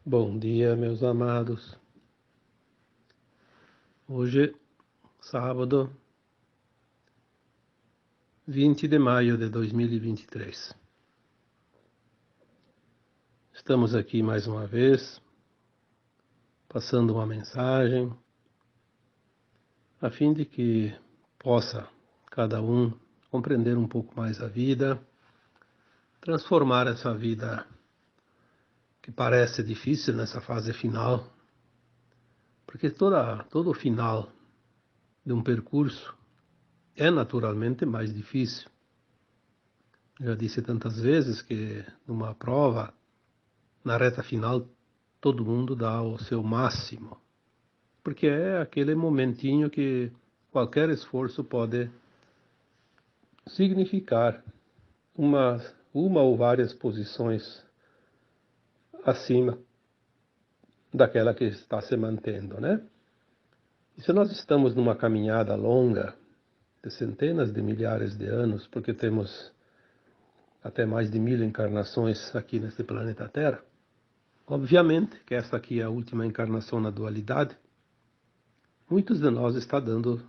Bom dia, meus amados. Hoje, sábado, 20 de maio de 2023. Estamos aqui mais uma vez, passando uma mensagem, a fim de que possa cada um compreender um pouco mais a vida, transformar essa vida que parece difícil nessa fase final, porque todo final de um percurso é naturalmente mais difícil. Já disse tantas vezes que numa prova, na reta final, todo mundo dá o seu máximo, porque é aquele momentinho que qualquer esforço pode significar uma ou várias posições acima daquela que está se mantendo, né? E se nós estamos numa caminhada longa, de centenas de milhares de anos, porque temos até mais de 1000 encarnações aqui neste planeta Terra, obviamente que esta aqui é a última encarnação na dualidade, muitos de nós está dando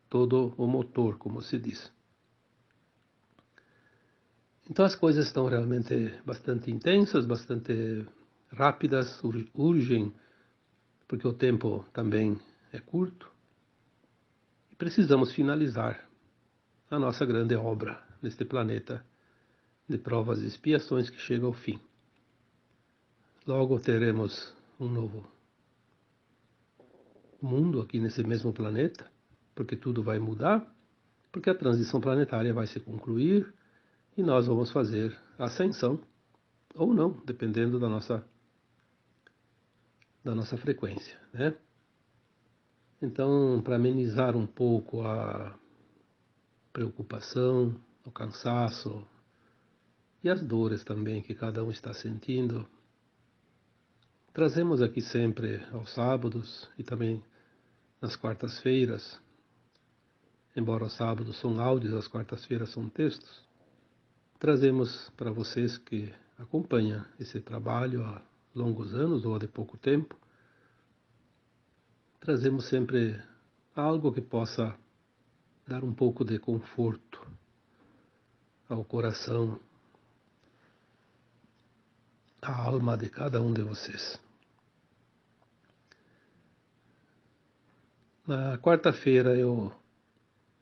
todo o motor, como se diz. Então as coisas estão realmente bastante intensas, bastante rápidas, urgem, porque o tempo também é curto, e precisamos finalizar a nossa grande obra neste planeta de provas e expiações que chega ao fim. Logo teremos um novo mundo aqui nesse mesmo planeta, porque tudo vai mudar, porque a transição planetária vai se concluir e nós vamos fazer a ascensão, ou não, dependendo da nossa frequência, né? Então, para amenizar um pouco a preocupação, o cansaço e as dores também que cada um está sentindo, trazemos aqui sempre aos sábados e também nas quartas-feiras, embora os sábados são áudios, as quartas-feiras são textos, trazemos para vocês que acompanham esse trabalho há longos anos ou há de pouco tempo, trazemos sempre algo que possa dar um pouco de conforto ao coração, à alma de cada um de vocês. Na quarta-feira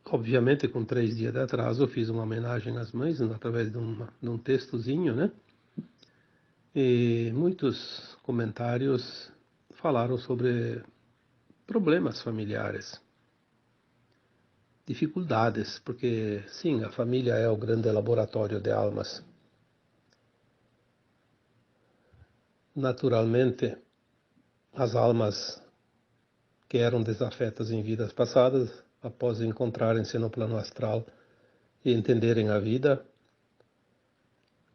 obviamente com 3 dias de atraso, eu fiz uma homenagem às mães através de um textozinho, né? E muitos comentários falaram sobre problemas familiares, dificuldades, porque sim, a família é o grande laboratório de almas. Naturalmente, as almas que eram desafetas em vidas passadas, após encontrarem-se no plano astral e entenderem a vida,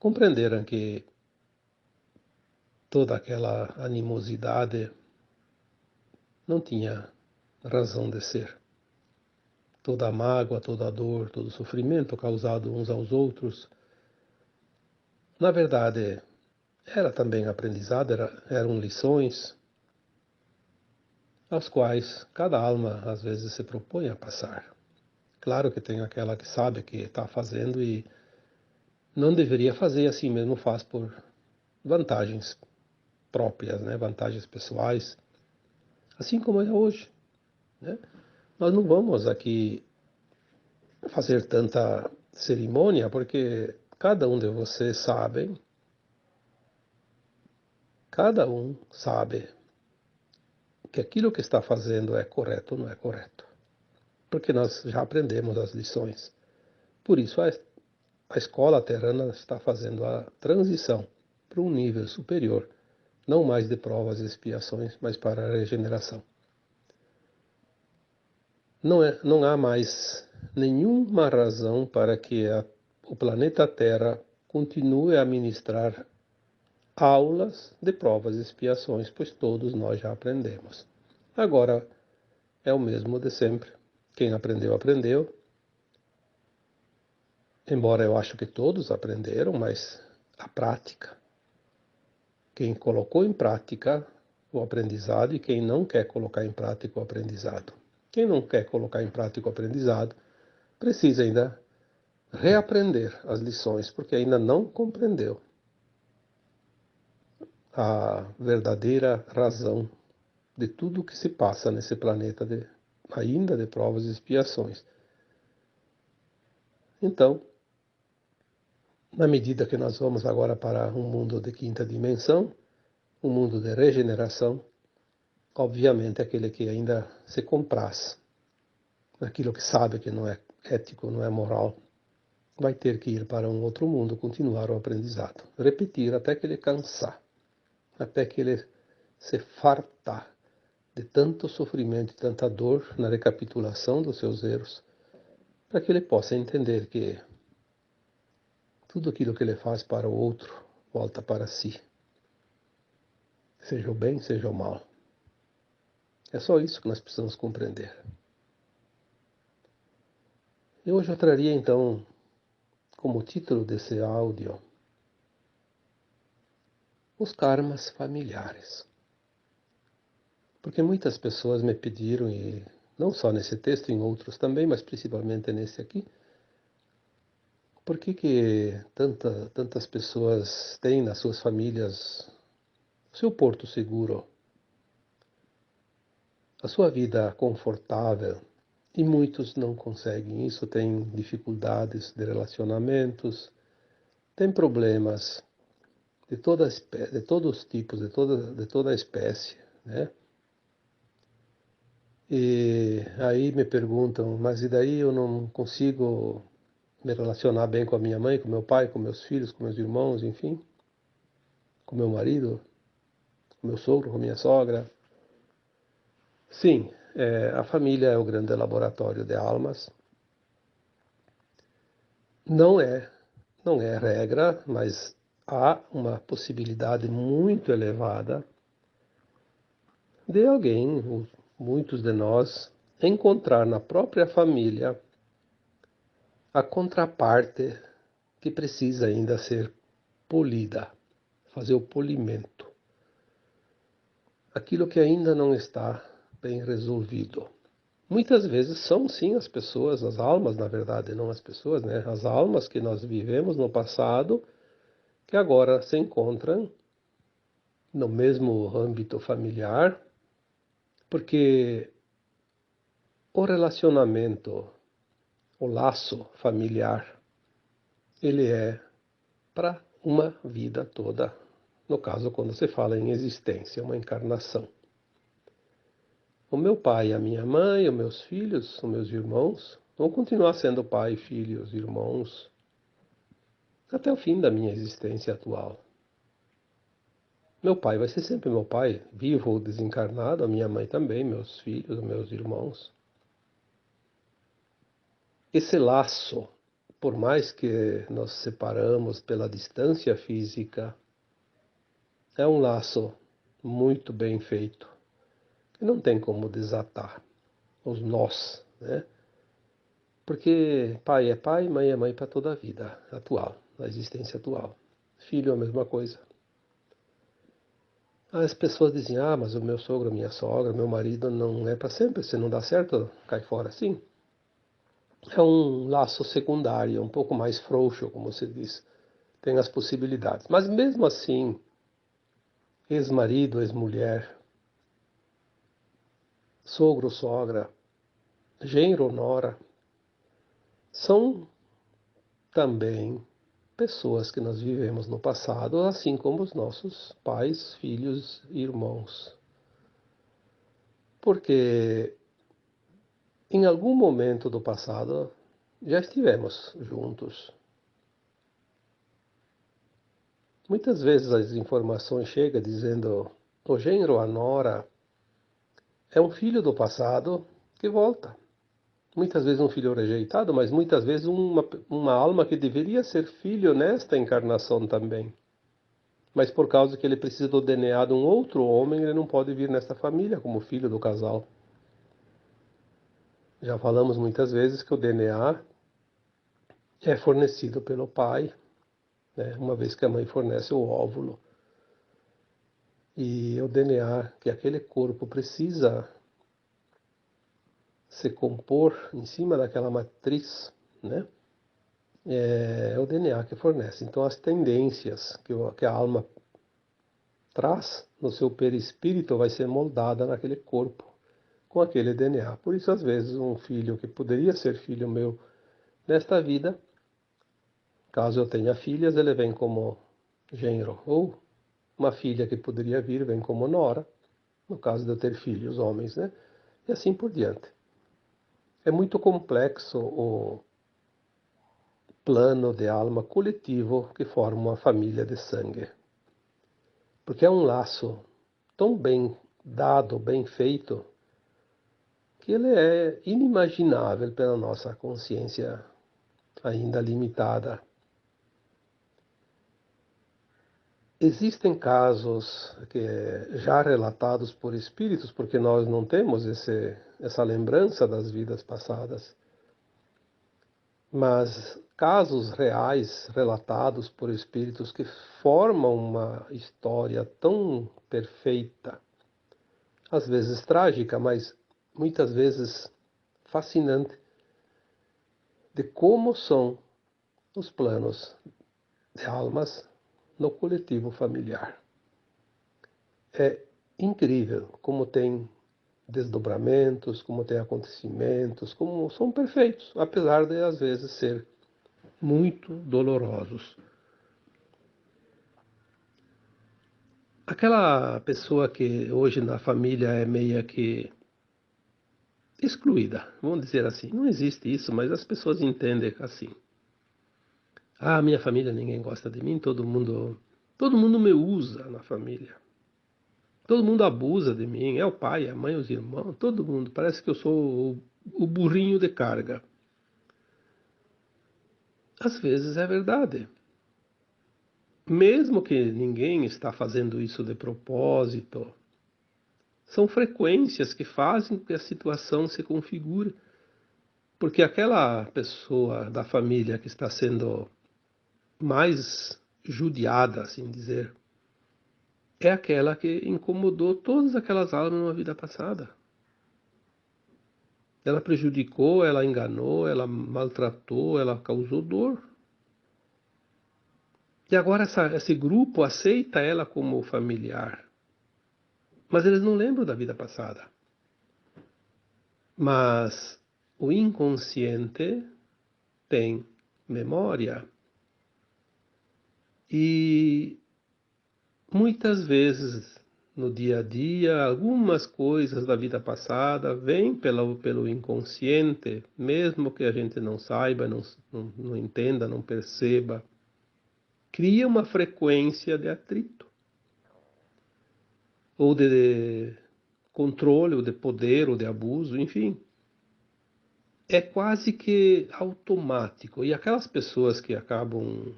compreenderam que toda aquela animosidade não tinha razão de ser. Toda a mágoa, toda a dor, todo o sofrimento causado uns aos outros, na verdade, era também aprendizado, eram lições, aos quais cada alma às vezes se propõe a passar. Claro que tem aquela que sabe que está fazendo e não deveria fazer, assim mesmo faz por vantagens próprias, né? Vantagens pessoais, assim como é hoje, né? Nós não vamos aqui fazer tanta cerimônia, porque cada um de vocês cada um sabe que aquilo que está fazendo é correto ou não é correto, porque nós já aprendemos as lições. Por isso a escola terrana está fazendo a transição para um nível superior, não mais de provas e expiações, mas para a regeneração. Não há mais nenhuma razão para que o planeta Terra continue a ministrar aulas de provas e expiações, pois todos nós já aprendemos. Agora é o mesmo de sempre. Quem aprendeu, aprendeu. Embora eu acho que todos aprenderam, mas a prática quem colocou em prática o aprendizado e quem não quer colocar em prática o aprendizado. Quem não quer colocar em prática o aprendizado precisa ainda reaprender as lições, porque ainda não compreendeu a verdadeira razão de tudo o que se passa nesse planeta, ainda de provas e expiações. Então, na medida que nós vamos agora para um mundo de quinta dimensão, um mundo de regeneração, obviamente aquele que ainda se compraz naquilo que sabe que não é ético, não é moral, vai ter que ir para um outro mundo, continuar o aprendizado, repetir até que ele cansar, até que ele se fartar de tanto sofrimento e tanta dor na recapitulação dos seus erros, para que ele possa entender que tudo aquilo que ele faz para o outro volta para si, seja o bem, seja o mal. É só isso que nós precisamos compreender. E hoje eu traria então, como título desse áudio, os karmas familiares. Porque muitas pessoas me pediram, e não só nesse texto, em outros também, mas principalmente nesse aqui, por que tantas pessoas têm nas suas famílias o seu porto seguro, a sua vida confortável, e muitos não conseguem isso, têm dificuldades de relacionamentos, têm problemas de todos os tipos, de toda a espécie, né? E aí me perguntam, mas e daí eu não consigo me relacionar bem com a minha mãe, com meu pai, com meus filhos, com meus irmãos, enfim, com meu marido, com meu sogro, com minha sogra? Sim, a família é o grande laboratório de almas. Não é regra, mas há uma possibilidade muito elevada de alguém, muitos de nós, encontrar na própria família a contraparte que precisa ainda ser polida, fazer o polimento. Aquilo que ainda não está bem resolvido. Muitas vezes são sim as pessoas, as almas, na verdade, não as pessoas, né? As almas que nós vivemos no passado, que agora se encontram no mesmo âmbito familiar, porque o relacionamento, o laço familiar, ele é para uma vida toda. No caso, quando se fala em existência, uma encarnação. O meu pai, a minha mãe, os meus filhos, os meus irmãos, vão continuar sendo pai, filhos, irmãos, até o fim da minha existência atual. Meu pai vai ser sempre meu pai, vivo ou desencarnado, a minha mãe também, meus filhos, meus irmãos. Esse laço, por mais que nos separamos pela distância física, é um laço muito bem feito, que não tem como desatar os nós, né? Porque pai é mãe para toda a vida atual, na existência atual. Filho é a mesma coisa. As pessoas dizem, mas o meu sogro, minha sogra, meu marido não é para sempre, se não dá certo, cai fora. Sim, é um laço secundário, um pouco mais frouxo, como se diz. Tem as possibilidades. Mas mesmo assim, ex-marido, ex-mulher, sogro, sogra, genro, nora, são também pessoas que nós vivemos no passado, assim como os nossos pais, filhos e irmãos. Porque em algum momento do passado já estivemos juntos. Muitas vezes as informações chegam dizendo o genro, a nora, é um filho do passado que volta. Muitas vezes um filho rejeitado, mas muitas vezes uma alma que deveria ser filho nesta encarnação também. Mas por causa que ele precisa do DNA de um outro homem, ele não pode vir nesta família como filho do casal. Já falamos muitas vezes que o DNA é fornecido pelo pai, né? Uma vez que a mãe fornece o óvulo. E o DNA que aquele corpo precisa se compor em cima daquela matriz, né? É o DNA que fornece. Então, as tendências que a alma traz no seu perispírito vai ser moldada naquele corpo, com aquele DNA. Por isso, às vezes, um filho que poderia ser filho meu nesta vida, caso eu tenha filhas, ele vem como genro. Ou uma filha que poderia vir vem como nora, no caso de eu ter filhos homens, né? E assim por diante. É muito complexo o plano de alma coletivo que forma uma família de sangue. Porque é um laço tão bem dado, bem feito, que ele é inimaginável pela nossa consciência ainda limitada. Existem casos já relatados por espíritos, porque nós não temos essa lembrança das vidas passadas, mas casos reais relatados por espíritos que formam uma história tão perfeita, às vezes trágica, mas muitas vezes fascinante, de como são os planos de almas no coletivo familiar. É incrível como tem desdobramentos, como tem acontecimentos, como são perfeitos, apesar de às vezes ser muito dolorosos. Aquela pessoa que hoje na família é meia que excluída, vamos dizer assim. Não existe isso, mas as pessoas entendem assim. Ah, minha família ninguém gosta de mim, todo mundo me usa na família. Todo mundo abusa de mim, é o pai, a mãe, os irmãos, todo mundo. Parece que eu sou o burrinho de carga. Às vezes é verdade. Mesmo que ninguém está fazendo isso de propósito, são frequências que fazem com que a situação se configure. Porque aquela pessoa da família que está sendo mais judiada, assim dizer, é aquela que incomodou todas aquelas almas numa vida passada. Ela prejudicou, ela enganou, ela maltratou, ela causou dor. E agora esse grupo aceita ela como familiar. Mas eles não lembram da vida passada. Mas o inconsciente tem memória. E muitas vezes no dia a dia, algumas coisas da vida passada vêm pelo inconsciente, mesmo que a gente não saiba, não entenda, não perceba. Cria uma frequência de atrito, ou de controle, ou de poder, ou de abuso, enfim. É quase que automático. E aquelas pessoas que acabam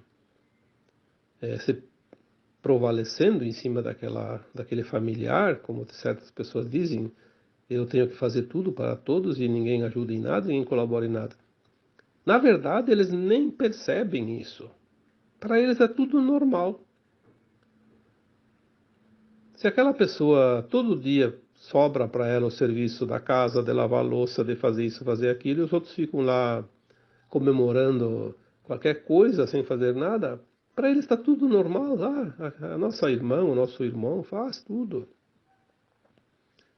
se prevalecendo em cima daquele familiar, como certas pessoas dizem, eu tenho que fazer tudo para todos e ninguém ajuda em nada, ninguém colabora em nada. Na verdade, eles nem percebem isso. Para eles é tudo normal. Se aquela pessoa todo dia sobra para ela o serviço da casa, de lavar a louça, de fazer isso, fazer aquilo, e os outros ficam lá comemorando qualquer coisa sem fazer nada, para eles está tudo normal. A nossa irmã, o nosso irmão faz tudo.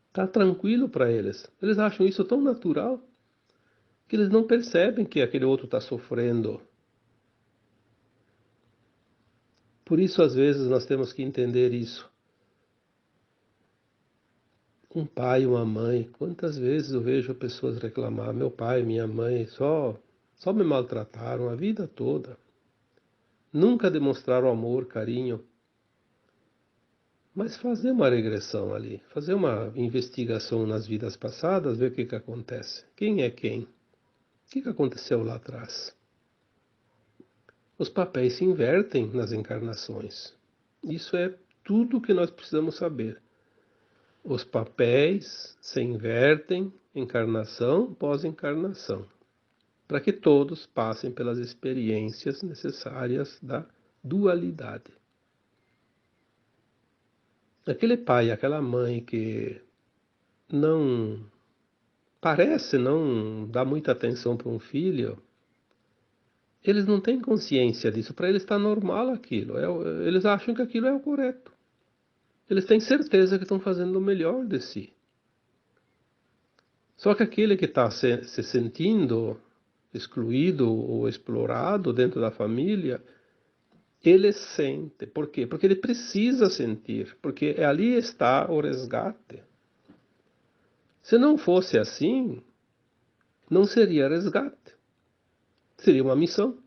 Está tranquilo para eles. Eles acham isso tão natural que eles não percebem que aquele outro está sofrendo. Por isso, às vezes, nós temos que entender isso. Um pai, uma mãe, quantas vezes eu vejo pessoas reclamar, meu pai, minha mãe, só me maltrataram a vida toda. Nunca demonstraram amor, carinho. Mas fazer uma regressão ali, fazer uma investigação nas vidas passadas, ver o que acontece. Quem é quem? O que aconteceu lá atrás? Os papéis se invertem nas encarnações. Isso é tudo o que nós precisamos saber. Os papéis se invertem encarnação após encarnação, para que todos passem pelas experiências necessárias da dualidade. Aquele pai, aquela mãe que não parece não dar muita atenção para um filho, eles não têm consciência disso. Para eles está normal aquilo. Eles acham que aquilo é o correto. Eles têm certeza que estão fazendo o melhor de si. Só que aquele que está se sentindo excluído ou explorado dentro da família, ele sente. Por quê? Porque ele precisa sentir. Porque ali está o resgate. Se não fosse assim, não seria resgate. Seria uma missão.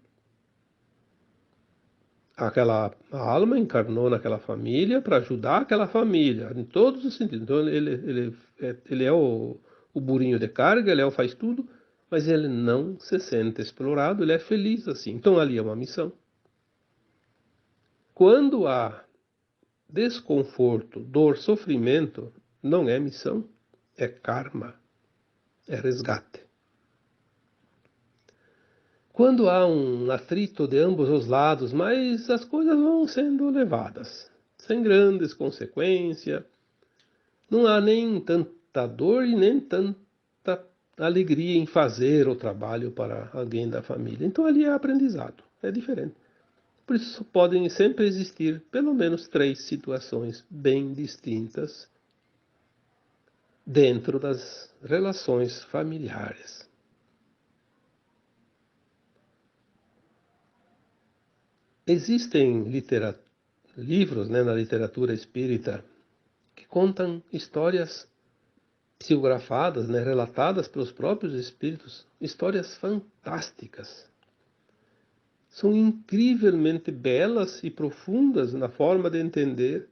Aquela alma encarnou naquela família para ajudar aquela família, em todos os sentidos. Então ele é o burrinho de carga, ele é o faz tudo, mas ele não se sente explorado, ele é feliz assim. Então ali é uma missão. Quando há desconforto, dor, sofrimento, não é missão, é karma, é resgate. Quando há um atrito de ambos os lados, mas as coisas vão sendo levadas, sem grandes consequências, não há nem tanta dor e nem tanta alegria em fazer o trabalho para alguém da família. Então ali é aprendizado, é diferente. Por isso podem sempre existir pelo menos 3 situações bem distintas dentro das relações familiares. Existem livros, né, na literatura espírita que contam histórias psicografadas, né, relatadas pelos próprios espíritos, histórias fantásticas. São incrivelmente belas e profundas na forma de entender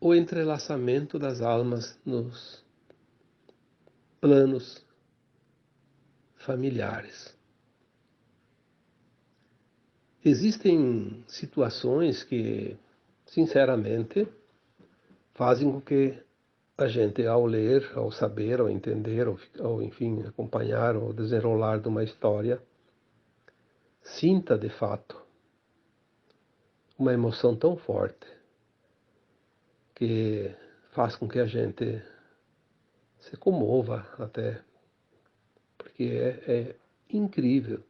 o entrelaçamento das almas nos planos familiares. Existem situações que, sinceramente, fazem com que a gente, ao ler, ao saber, ao entender, ou enfim, acompanhar o desenrolar de uma história, sinta de fato uma emoção tão forte que faz com que a gente se comova até, porque é incrível.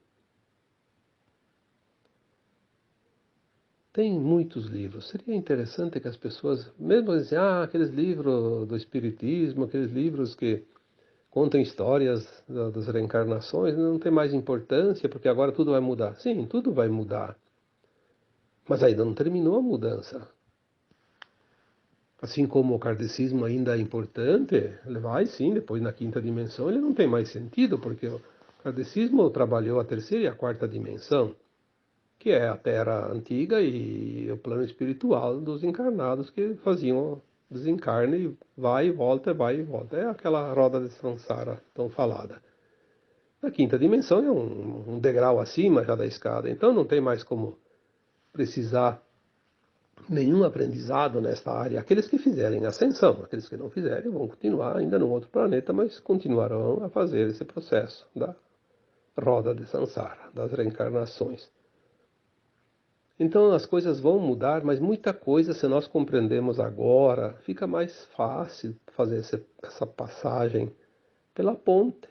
Tem muitos livros. Seria interessante que as pessoas, mesmo assim, aqueles livros do Espiritismo, aqueles livros que contam histórias das reencarnações, não tem mais importância, porque agora tudo vai mudar. Sim, tudo vai mudar. Mas ainda não terminou a mudança. Assim como o kardecismo ainda é importante, ele vai sim, depois na quinta dimensão ele não tem mais sentido, porque o kardecismo trabalhou a terceira e a quarta dimensão, que é a Terra antiga e o plano espiritual dos encarnados que faziam desencarne e vai e volta, vai e volta. É aquela roda de samsara tão falada. A quinta dimensão é um degrau acima já da escada, então não tem mais como precisar nenhum aprendizado nesta área. Aqueles que fizerem ascensão, aqueles que não fizerem vão continuar ainda num outro planeta, mas continuarão a fazer esse processo da roda de samsara, das reencarnações. Então as coisas vão mudar, mas muita coisa, se nós compreendemos agora, fica mais fácil fazer essa passagem pela ponte,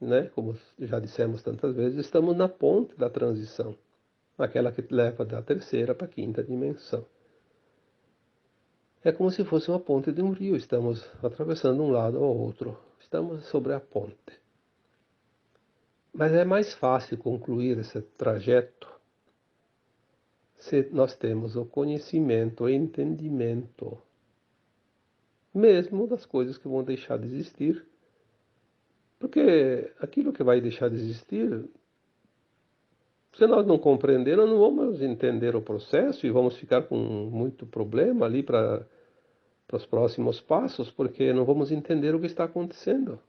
né? Como já dissemos tantas vezes, estamos na ponte da transição, aquela que leva da terceira para a quinta dimensão. É como se fosse uma ponte de um rio, estamos atravessando um lado ao outro, estamos sobre a ponte. Mas é mais fácil concluir esse trajeto se nós temos o conhecimento, o entendimento, mesmo das coisas que vão deixar de existir. Porque aquilo que vai deixar de existir, se nós não compreender, nós não vamos entender o processo e vamos ficar com muito problema ali para os próximos passos, porque não vamos entender o que está acontecendo.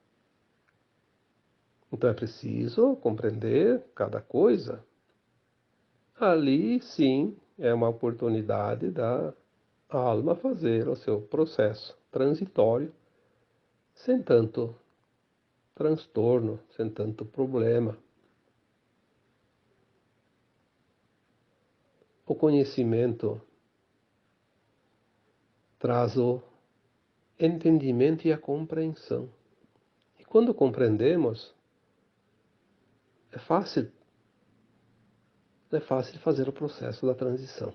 Então é preciso compreender cada coisa. Ali, sim, é uma oportunidade da alma fazer o seu processo transitório, sem tanto transtorno, sem tanto problema. O conhecimento traz o entendimento e a compreensão. E quando compreendemos, é fácil fazer o processo da transição.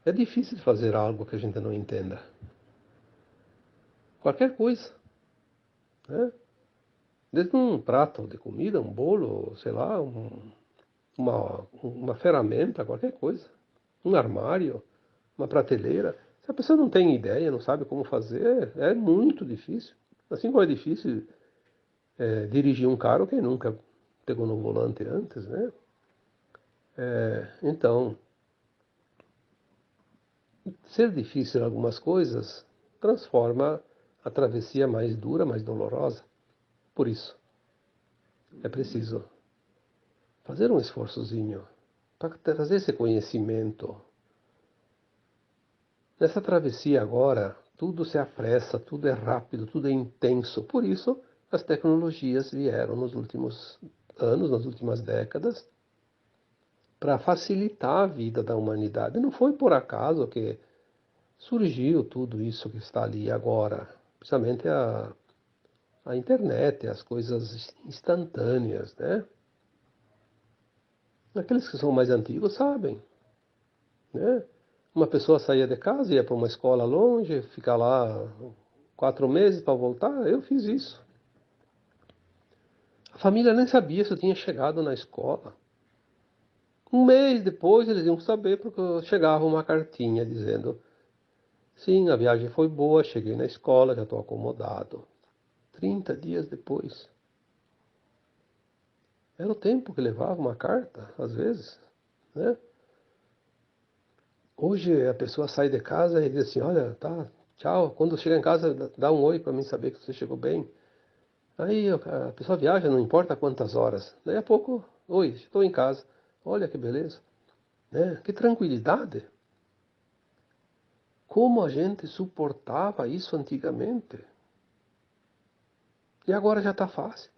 É difícil fazer algo que a gente não entenda. Qualquer coisa, né? Desde um prato de comida, um bolo, sei lá, uma ferramenta, qualquer coisa. Um armário, uma prateleira. Se a pessoa não tem ideia, não sabe como fazer, é muito difícil. Assim como é difícil dirigir um carro, quem nunca pegou no volante antes, né? Então, ser difícil em algumas coisas transforma a travessia mais dura, mais dolorosa. Por isso, é preciso fazer um esforçozinho para trazer esse conhecimento. Nessa travessia agora, tudo se apressa, tudo é rápido, tudo é intenso. Por isso, as tecnologias vieram nos últimos anos, nas últimas décadas, para facilitar a vida da humanidade. Não foi por acaso que surgiu tudo isso que está ali agora, principalmente a internet, as coisas instantâneas, né? Aqueles que são mais antigos sabem, né? Uma pessoa saía de casa, ia para uma escola longe, ficar lá 4 meses para voltar, eu fiz isso. A família nem sabia se eu tinha chegado na escola. Um mês depois eles iam saber porque chegava uma cartinha dizendo: sim, a viagem foi boa, cheguei na escola, já estou acomodado. 30 dias depois. Era o tempo que levava uma carta, às vezes, né? Hoje a pessoa sai de casa e diz assim: olha, tá, tchau. Quando chegar em casa, dá um oi para mim saber que você chegou bem. Aí a pessoa viaja, não importa quantas horas. Daí a pouco, oi, estou em casa. Olha que beleza, né? Que tranquilidade. Como a gente suportava isso antigamente. E agora já está fácil.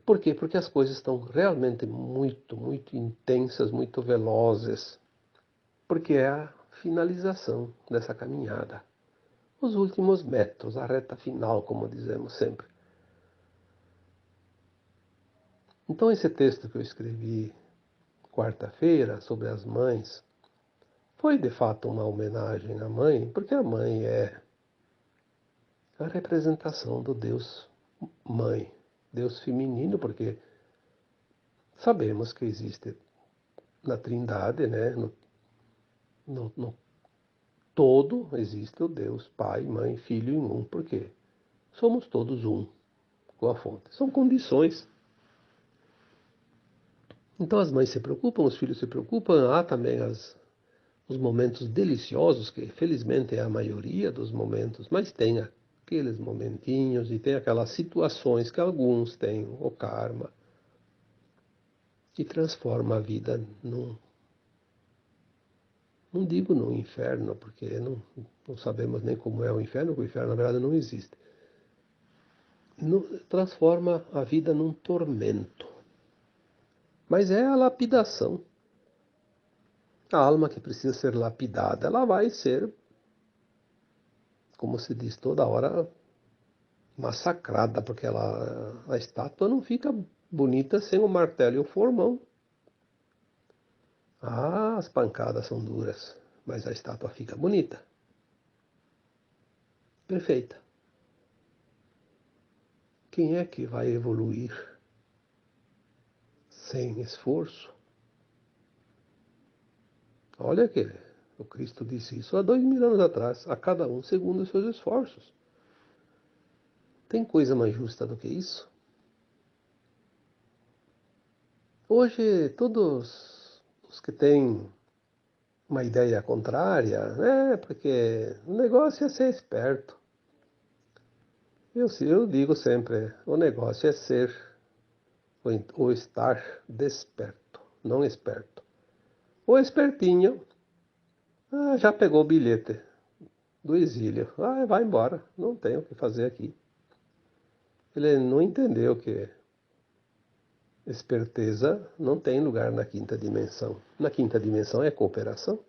Por quê? Porque as coisas estão realmente muito, muito intensas, muito velozes. Porque é a finalização dessa caminhada. Os últimos metros, a reta final, como dizemos sempre. Então esse texto que eu escrevi quarta-feira sobre as mães foi de fato uma homenagem à mãe, porque a mãe é a representação do Deus Mãe, Deus feminino, porque sabemos que existe na Trindade, né, no todo existe o Deus Pai, Mãe, Filho em um, porque somos todos um com a fonte. São condições. Então as mães se preocupam, os filhos se preocupam, há também os momentos deliciosos, que felizmente é a maioria dos momentos, mas tem aqueles momentinhos e tem aquelas situações que alguns têm o karma, que transforma a vida não digo no inferno, porque não sabemos nem como é o inferno, porque o inferno na verdade não existe. Transforma a vida num tormento. Mas é a lapidação. A alma que precisa ser lapidada, ela vai ser, como se diz toda hora, massacrada, porque a estátua não fica bonita sem o martelo e o formão. Ah, as pancadas são duras, mas a estátua fica bonita. Perfeita. Quem é que vai evoluir sem esforço? Olha que o Cristo disse isso há 2000 anos atrás, a cada um segundo os seus esforços. Tem coisa mais justa do que isso? Hoje, todos os que têm uma ideia contrária, porque o negócio é ser esperto. Eu digo sempre, o negócio é ser ou estar desperto, não esperto. O espertinho já pegou o bilhete do exílio. Vai embora, não tem o que fazer aqui. Ele não entendeu que esperteza não tem lugar na quinta dimensão. Na quinta dimensão é cooperação.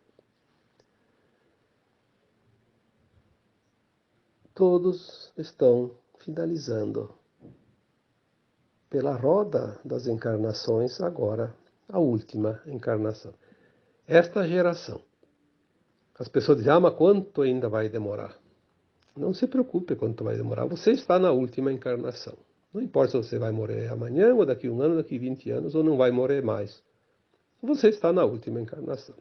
todos estão finalizando pela roda das encarnações, agora a última encarnação. Esta geração. As pessoas dizem, mas quanto ainda vai demorar? Não se preocupe quanto vai demorar. Você está na última encarnação. Não importa se você vai morrer amanhã, ou daqui 1 ano, daqui 20 anos, ou não vai morrer mais. Você está na última encarnação.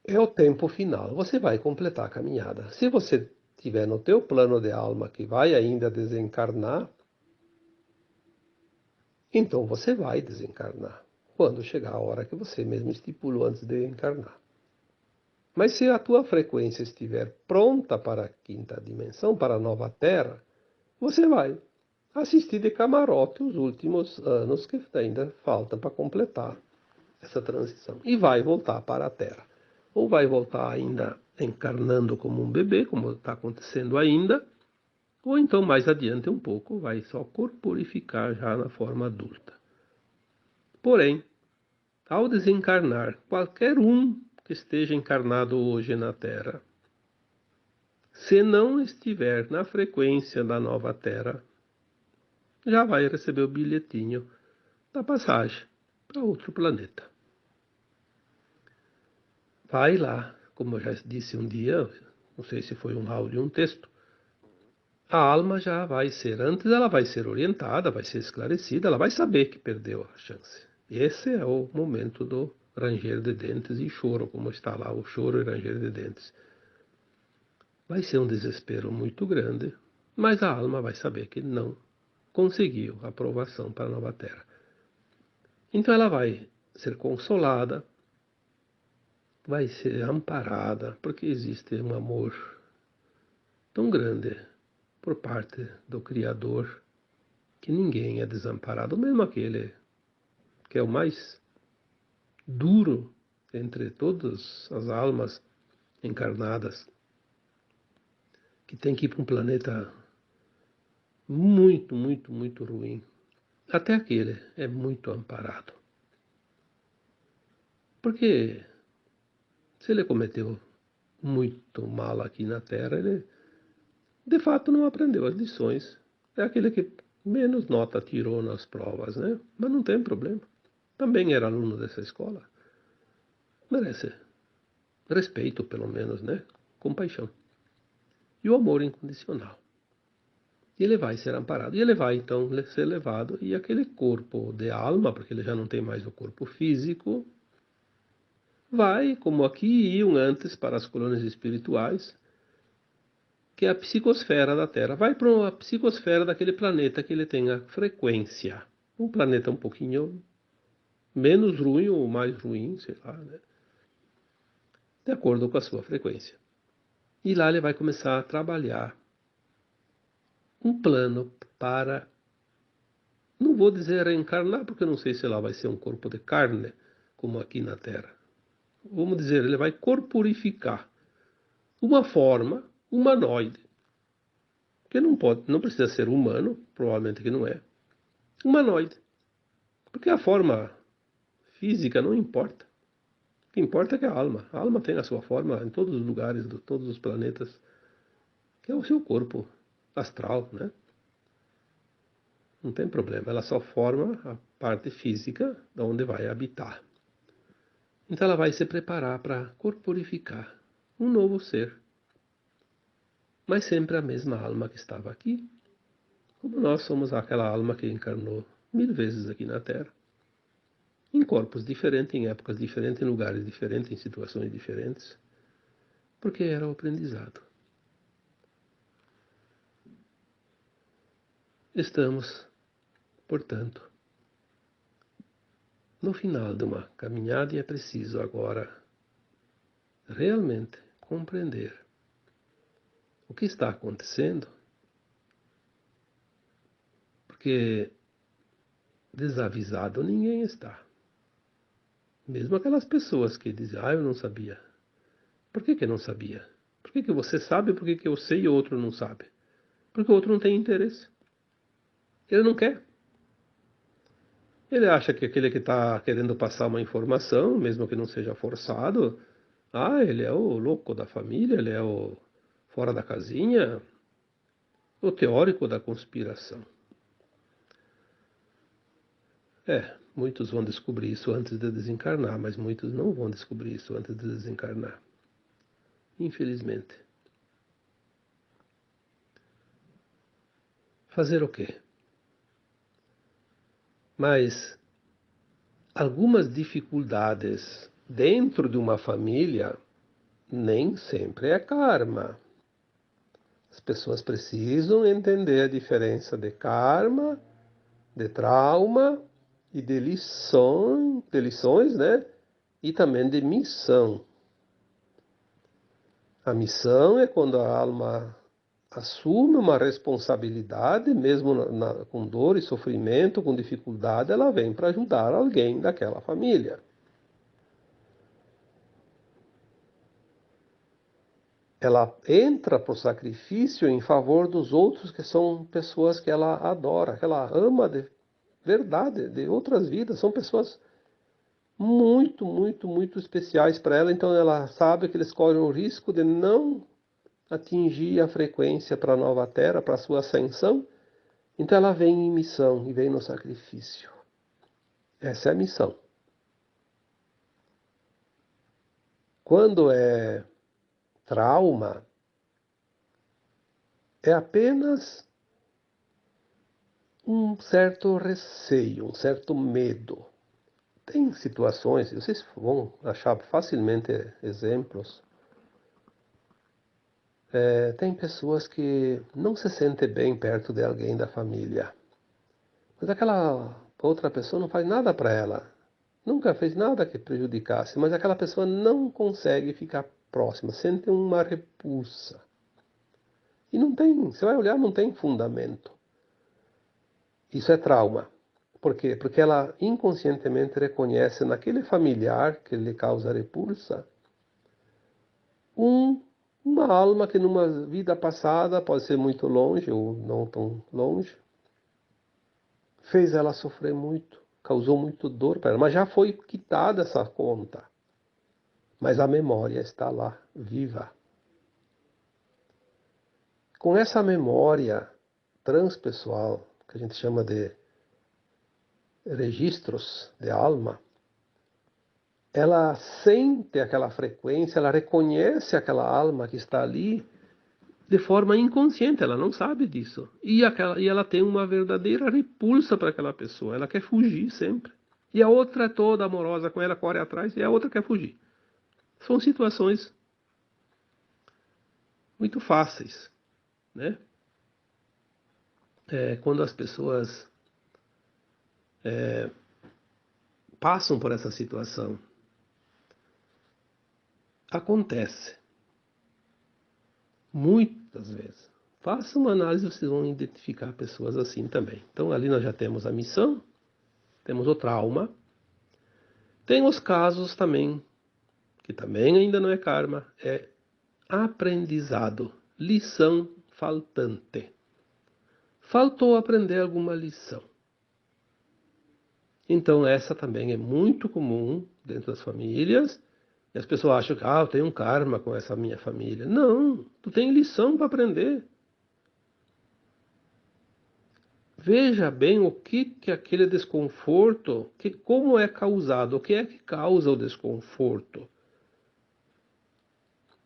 É o tempo final. Você vai completar a caminhada. Se você tiver no teu plano de alma que vai ainda desencarnar, então você vai desencarnar. Quando chegar a hora que você mesmo estipulou antes de encarnar. Mas se a tua frequência estiver pronta para a quinta dimensão, para a nova Terra, você vai assistir de camarote os últimos anos que ainda faltam para completar essa transição. E vai voltar para a Terra. Ou vai voltar ainda encarnando como um bebê, como está acontecendo ainda, ou então mais adiante um pouco vai só corporificar já na forma adulta. Porém, ao desencarnar, qualquer um que esteja encarnado hoje na Terra, se não estiver na frequência da nova Terra, já vai receber o bilhetinho da passagem para outro planeta. Vai lá, como eu já disse um dia, não sei se foi um áudio ou um texto, a alma já vai ser, antes ela vai ser orientada, vai ser esclarecida, ela vai saber que perdeu a chance. Esse é o momento do ranger de dentes e choro, como está lá o choro e ranger de dentes. Vai ser um desespero muito grande, mas a alma vai saber que não conseguiu a aprovação para a nova Terra. Então ela vai ser consolada, vai ser amparada, porque existe um amor tão grande por parte do Criador que ninguém é desamparado, mesmo aquele que é o mais duro entre todas as almas encarnadas, que tem que ir para um planeta muito, muito, muito ruim. Até aquele é muito amparado. Porque se ele cometeu muito mal aqui na Terra, ele de fato não aprendeu as lições. É aquele que menos nota tirou nas provas, né? Mas não tem problema. Também era aluno dessa escola. Merece respeito, pelo menos, né? Compaixão. E o amor incondicional. E ele vai ser amparado. E ele vai, então, ser levado. E aquele corpo de alma, porque ele já não tem mais o corpo físico, vai, como aqui iam antes para as colônias espirituais, que é a psicosfera da Terra. Vai para a psicosfera daquele planeta que ele tem a frequência. Um planeta um pouquinho menos ruim ou mais ruim, sei lá, né? De acordo com a sua frequência. E lá ele vai começar a trabalhar um plano para, não vou dizer reencarnar, porque eu não sei se lá vai ser um corpo de carne, como aqui na Terra. Vamos dizer, ele vai corporificar uma forma humanoide, que não precisa ser humano, provavelmente que não é, humanoide. Porque a forma física não importa. O que importa é que a alma tem a sua forma em todos os lugares, de todos os planetas, que é o seu corpo astral, né? Não tem problema, ela só forma a parte física de onde vai habitar. Então ela vai se preparar para corporificar um novo ser. Mas sempre a mesma alma que estava aqui, como nós somos aquela alma que encarnou 1000 vezes aqui na Terra. Em corpos diferentes, em épocas diferentes, em lugares diferentes, em situações diferentes. Porque era o aprendizado. Estamos, portanto, no final de uma caminhada e é preciso agora realmente compreender o que está acontecendo, porque desavisado ninguém está. Mesmo aquelas pessoas que dizem, eu não sabia. Por que não sabia? Por que você sabe, por que eu sei e o outro não sabe? Porque o outro não tem interesse. Ele não quer. Ele acha que aquele que está querendo passar uma informação, mesmo que não seja forçado, ele é o louco da família, ele é o fora da casinha, o teórico da conspiração. Muitos vão descobrir isso antes de desencarnar, mas muitos não vão descobrir isso antes de desencarnar. Infelizmente. Fazer o quê? Mas algumas dificuldades dentro de uma família nem sempre é karma. As pessoas precisam entender a diferença de karma, de trauma e de lições, né? E também de missão. A missão é quando a alma assume uma responsabilidade, mesmo com dor e sofrimento, com dificuldade, ela vem para ajudar alguém daquela família. Ela entra para o sacrifício em favor dos outros, que são pessoas que ela adora, que ela ama de verdade, de outras vidas. São pessoas muito, muito, muito especiais para ela. Então ela sabe que eles correm o risco de não atingir a frequência para a nova Terra, para a sua ascensão. Então ela vem em missão e vem no sacrifício. Essa é a missão. Quando é trauma, é apenas um certo receio, um certo medo. Tem situações, vocês vão achar facilmente exemplos. Tem pessoas que não se sentem bem perto de alguém da família. Mas aquela outra pessoa não faz nada para ela. Nunca fez nada que prejudicasse, mas aquela pessoa não consegue ficar próxima, sente uma repulsa. E não tem, você vai olhar, não tem fundamento. Isso é trauma. Por quê? Porque ela inconscientemente reconhece naquele familiar que lhe causa repulsa uma alma que numa vida passada, pode ser muito longe ou não tão longe, fez ela sofrer muito, causou muito dor para ela, mas já foi quitada essa conta. Mas a memória está lá, viva. Com essa memória transpessoal, que a gente chama de registros de alma, ela sente aquela frequência, ela reconhece aquela alma que está ali de forma inconsciente, ela não sabe disso. E ela tem uma verdadeira repulsa para aquela pessoa, ela quer fugir sempre. E a outra é toda amorosa com ela, corre atrás, e a outra quer fugir. São situações muito fáceis, né? Quando as pessoas passam por essa situação, acontece muitas vezes. Faça uma análise, vocês vão identificar pessoas assim também. Então ali nós já temos a missão, temos o trauma, tem os casos também, que também ainda não é karma, é aprendizado, lição faltante. Faltou aprender alguma lição. Então essa também é muito comum dentro das famílias. E as pessoas acham que eu tenho um karma com essa minha família. Não, tu tem lição para aprender. Veja bem o que aquele desconforto, como é causado, o que é que causa o desconforto.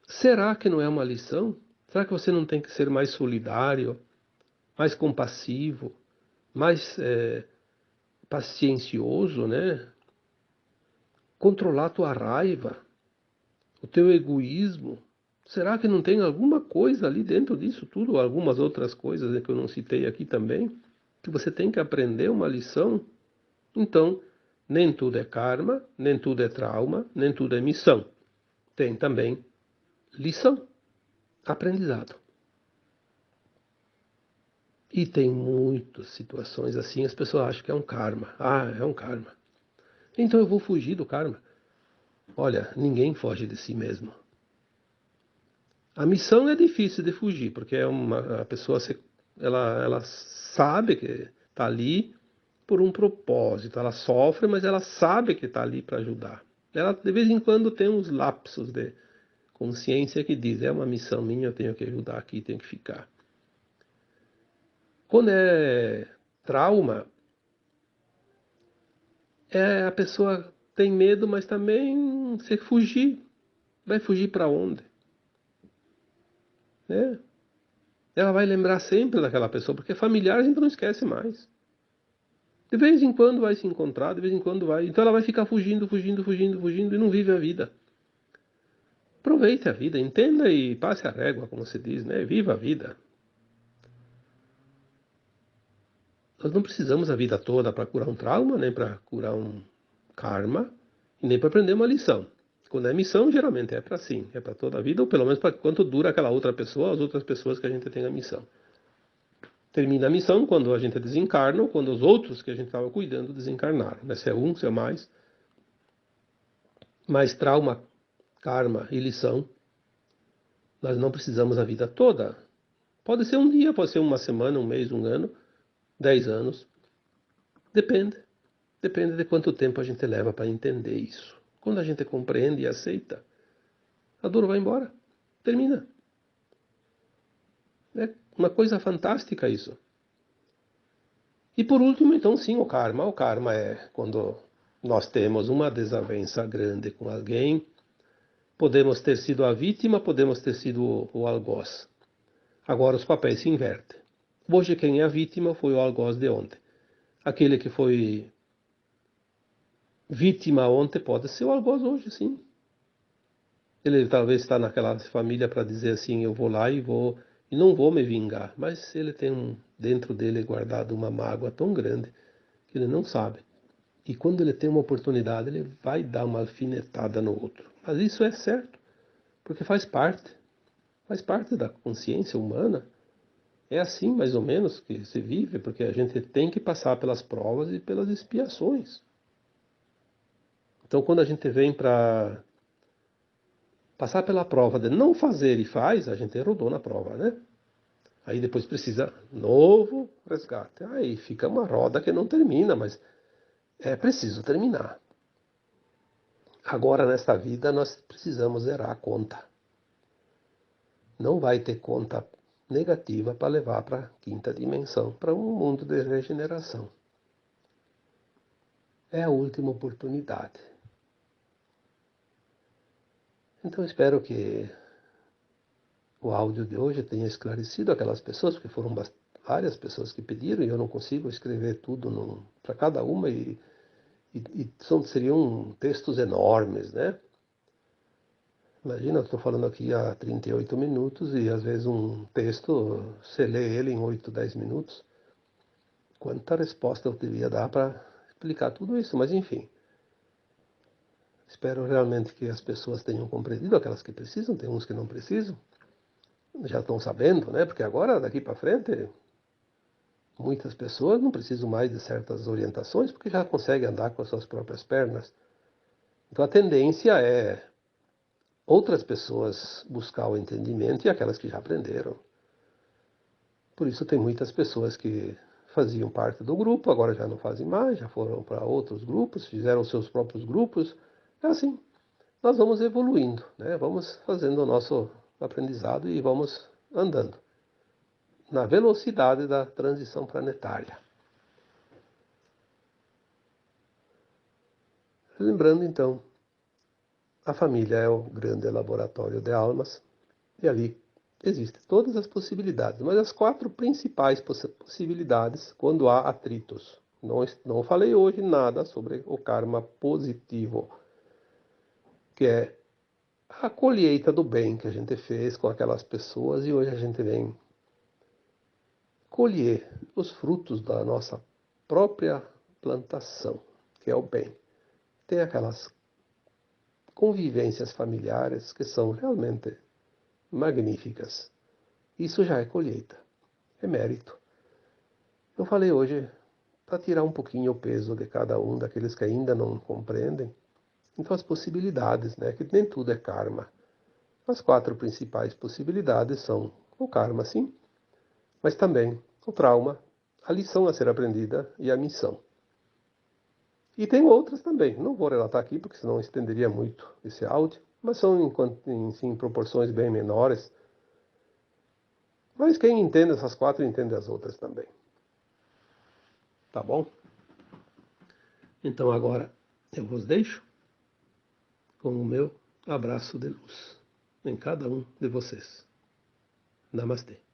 Será que não é uma lição? Será que você não tem que ser mais solidário, mais compassivo, mais paciencioso, né? Controlar a tua raiva, o teu egoísmo. Será que não tem alguma coisa ali dentro disso tudo, ou algumas outras coisas que eu não citei aqui também, que você tem que aprender uma lição? Então, nem tudo é karma, nem tudo é trauma, nem tudo é missão. Tem também lição, aprendizado. E tem muitas situações assim, as pessoas acham que é um karma. É um karma. Então eu vou fugir do karma. Olha, ninguém foge de si mesmo. A missão é difícil de fugir, porque a pessoa ela sabe que está ali por um propósito. Ela sofre, mas ela sabe que está ali para ajudar. Ela de vez em quando tem uns lapsos de consciência que diz, é uma missão minha, eu tenho que ajudar aqui, tenho que ficar. Quando é trauma, a pessoa tem medo, mas também se fugir. Vai fugir para onde? Né? Ela vai lembrar sempre daquela pessoa, porque familiar a gente não esquece mais. De vez em quando vai se encontrar, de vez em quando vai. Então ela vai ficar fugindo, fugindo, fugindo, fugindo e não vive a vida. Aproveite a vida, entenda e passe a régua, como se diz, né? Viva a vida. Nós não precisamos a vida toda para curar um trauma, nem para curar um karma, e nem para aprender uma lição. Quando é missão, geralmente é para sim, é para toda a vida, ou pelo menos para quanto dura aquela outra pessoa, as outras pessoas que a gente tem a missão. Termina a missão quando a gente desencarna, ou quando os outros que a gente estava cuidando desencarnaram. Né? Se é um, se é mais. Mas trauma, karma e lição, nós não precisamos a vida toda. Pode ser um dia, pode ser uma semana, um mês, um ano, 10 anos. Depende. Depende de quanto tempo a gente leva para entender isso. Quando a gente compreende e aceita, a dor vai embora. Termina. É uma coisa fantástica isso. E por último, então, sim, o karma. O karma é quando nós temos uma desavença grande com alguém. Podemos ter sido a vítima, podemos ter sido o algoz. Agora os papéis se invertem. Hoje quem é a vítima foi o algoz de ontem. Aquele que foi vítima ontem pode ser o algoz hoje, sim. Ele talvez está naquela família para dizer assim, eu vou lá e não vou me vingar. Mas ele tem dentro dele guardado uma mágoa tão grande que ele não sabe. E quando ele tem uma oportunidade, ele vai dar uma alfinetada no outro. Mas isso é certo, porque faz parte da consciência humana. É assim, mais ou menos, que se vive, porque a gente tem que passar pelas provas e pelas expiações. Então, quando a gente vem para passar pela prova de não fazer e faz, a gente rodou na prova, né? Aí depois precisa novo resgate. Aí fica uma roda que não termina, mas é preciso terminar. Agora, nesta vida, nós precisamos zerar a conta. Não vai ter conta negativa para levar para a quinta dimensão, para um mundo de regeneração. É a última oportunidade. Então espero que o áudio de hoje tenha esclarecido aquelas pessoas, porque foram várias pessoas que pediram e eu não consigo escrever tudo para cada uma e seriam textos enormes, né? Imagina, eu estou falando aqui há 38 minutos e às vezes um texto, você lê ele em 8, 10 minutos. Quanta resposta eu devia dar para explicar tudo isso, mas enfim. Espero realmente que as pessoas tenham compreendido, aquelas que precisam, tem uns que não precisam. Já estão sabendo, né? Porque agora, daqui para frente, muitas pessoas não precisam mais de certas orientações, porque já conseguem andar com as suas próprias pernas. Então a tendência é outras pessoas buscar o entendimento e aquelas que já aprenderam. Por isso tem muitas pessoas que faziam parte do grupo, agora já não fazem mais, já foram para outros grupos, fizeram seus próprios grupos. É assim, nós vamos evoluindo, né? Vamos fazendo o nosso aprendizado e vamos andando na velocidade da transição planetária. Lembrando então, a família é o grande laboratório de almas e ali existem todas as possibilidades, mas as 4 principais possibilidades quando há atritos. Não falei hoje nada sobre o karma positivo, que é a colheita do bem que a gente fez com aquelas pessoas e hoje a gente vem colher os frutos da nossa própria plantação, que é o bem. Tem aquelas convivências familiares que são realmente magníficas. Isso já é colheita, é mérito. Eu falei hoje para tirar um pouquinho o peso de cada um daqueles que ainda não compreendem. Então as possibilidades, né, que nem tudo é karma. As 4 principais possibilidades são o karma, sim, mas também o trauma, a lição a ser aprendida e a missão. E tem outras também, não vou relatar aqui porque senão estenderia muito esse áudio, mas são em proporções bem menores. Mas quem entende essas quatro entende as outras também. Tá bom? Então agora eu vos deixo com o meu abraço de luz em cada um de vocês. Namastê.